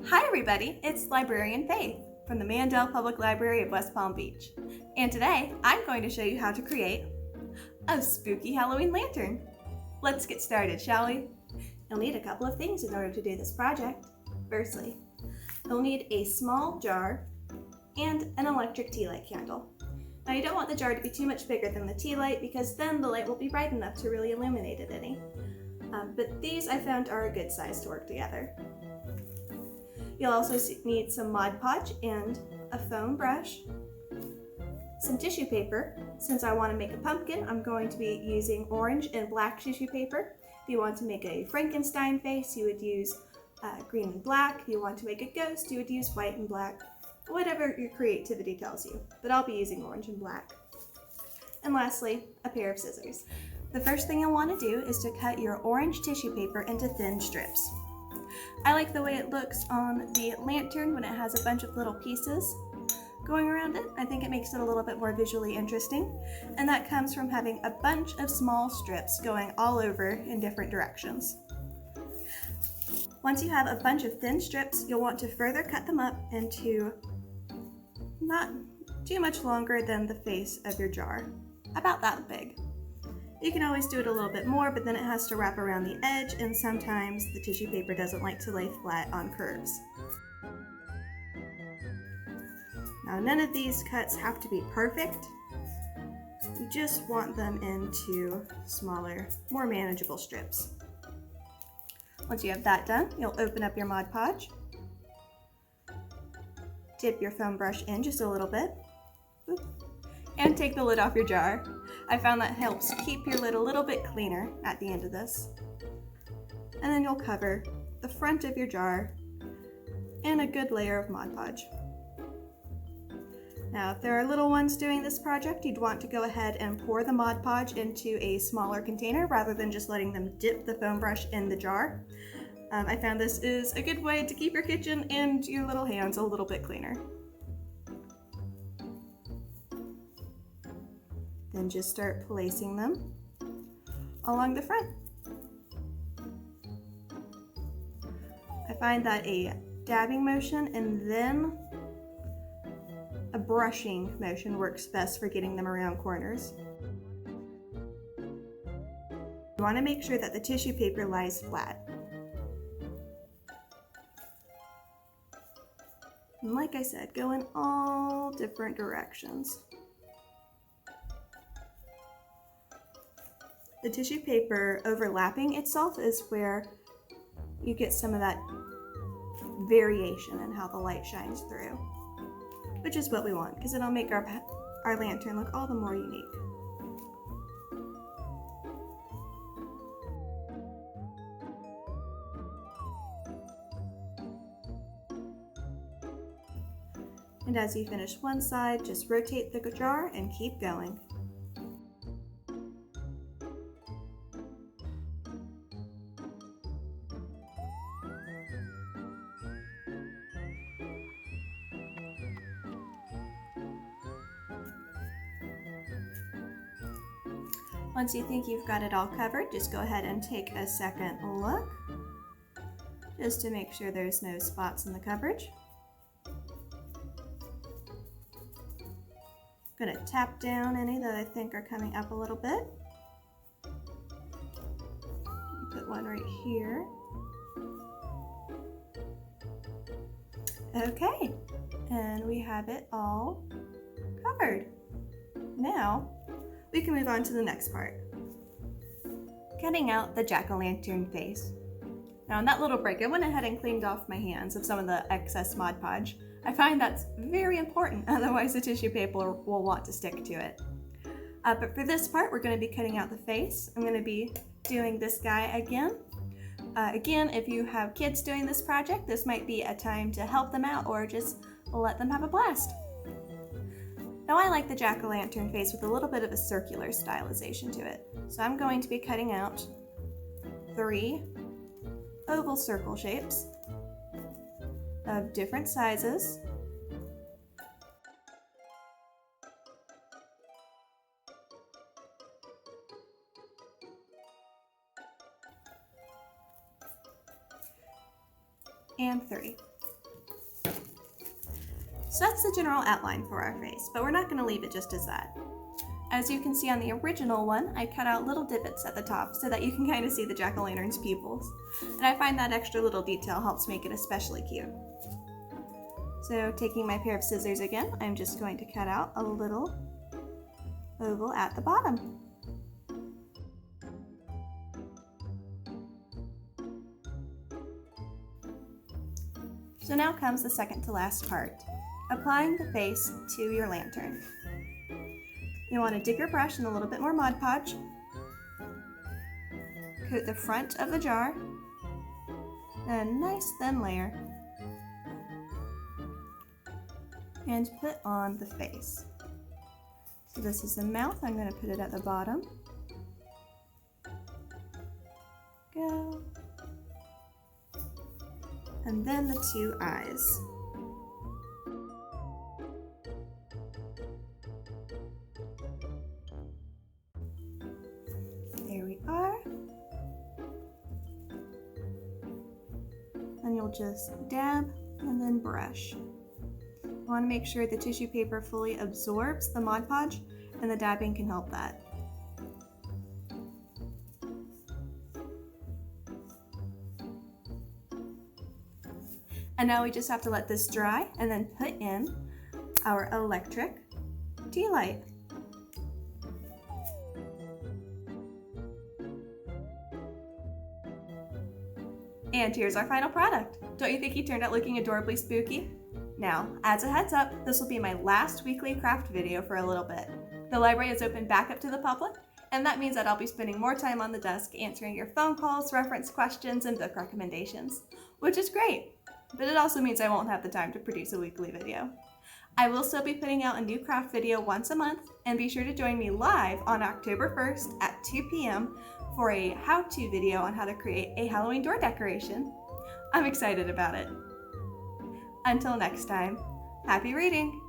Hi everybody, it's Librarian Faith from the Mandel Public Library of West Palm Beach. And today I'm going to show you how to create a spooky Halloween lantern. Let's get started, shall we? You'll need a couple of things in order to do this project. Firstly, you'll need a small jar and an electric tea light candle. Now you don't want the jar to be too much bigger than the tea light because then the light won't be bright enough to really illuminate it any. But these I found are a good size to work together. You'll also need some Mod Podge and a foam brush, some tissue paper. Since I want to make a pumpkin, I'm going to be using orange and black tissue paper. If you want to make a Frankenstein face, you would use green and black. If you want to make a ghost, you would use white and black. Whatever your creativity tells you, but I'll be using orange and black. And lastly, a pair of scissors. The first thing you'll want to do is to cut your orange tissue paper into thin strips. I like the way it looks on the lantern when it has a bunch of little pieces going around it. I think it makes it a little bit more visually interesting, and that comes from having a bunch of small strips going all over in different directions. Once you have a bunch of thin strips, you'll want to further cut them up into not too much longer than the face of your jar, about that big. You can always do it a little bit more, but then it has to wrap around the edge, and sometimes the tissue paper doesn't like to lay flat on curves. Now, none of these cuts have to be perfect. You just want them into smaller, more manageable strips. Once you have that done, you'll open up your Mod Podge, dip your foam brush in just a little bit, and take the lid off your jar. I found that helps keep your lid a little bit cleaner at the end of this. And then you'll cover the front of your jar in a good layer of Mod Podge. Now, if there are little ones doing this project, you'd want to go ahead and pour the Mod Podge into a smaller container rather than just letting them dip the foam brush in the jar. I found this is a good way to keep your kitchen and your little hands a little bit cleaner. Then just start placing them along the front. I find that a dabbing motion and then a brushing motion works best for getting them around corners. You want to make sure that the tissue paper lies flat. And like I said, go in all different directions. The tissue paper overlapping itself is where you get some of that variation in how the light shines through, which is what we want because it'll make our lantern look all the more unique. And as you finish one side, just rotate the jar and keep going. Once you think you've got it all covered, just go ahead and take a second look, just to make sure there's no spots in the coverage. I'm going to tap down any that I think are coming up a little bit. Put one right here. Okay, and we have it all covered. Now, we can move on to the next part. Cutting out the jack-o'-lantern face. Now in that little break, I went ahead and cleaned off my hands of some of the excess Mod Podge. I find that's very important, otherwise the tissue paper will want to stick to it. But for this part, we're going to be cutting out the face. I'm going to be doing this guy again. Again, if you have kids doing this project, this might be a time to help them out or just let them have a blast. Now I like the jack-o'-lantern face with a little bit of a circular stylization to it. So I'm going to be cutting out 3 oval circle shapes of different sizes. and 3. So that's the general outline for our face, but we're not going to leave it just as that. As you can see on the original one, I cut out little divots at the top so that you can kind of see the jack-o'-lantern's pupils. And I find that extra little detail helps make it especially cute. So taking my pair of scissors again, I'm just going to cut out a little oval at the bottom. So now comes the second to last part, applying the face to your lantern. You want to dip your brush in a little bit more Mod Podge, coat the front of the jar, a nice thin layer, and put on the face. So this is the mouth, I'm going to put it at the bottom. Go. And then the 2 eyes. There we are. And you'll just dab and then brush. You want to make sure the tissue paper fully absorbs the Mod Podge, and the dabbing can help that. And now we just have to let this dry and then put in our electric tea light. And here's our final product. Don't you think he turned out looking adorably spooky? Now, as a heads up, this will be my last weekly craft video for a little bit. The library is open back up to the public, and that means that I'll be spending more time on the desk answering your phone calls, reference questions, and book recommendations, which is great. But it also means I won't have the time to produce a weekly video. I will still be putting out a new craft video once a month, and be sure to join me live on October 1st at 2 p.m. for a how-to video on how to create a Halloween door decoration. I'm excited about it. Until next time, happy reading!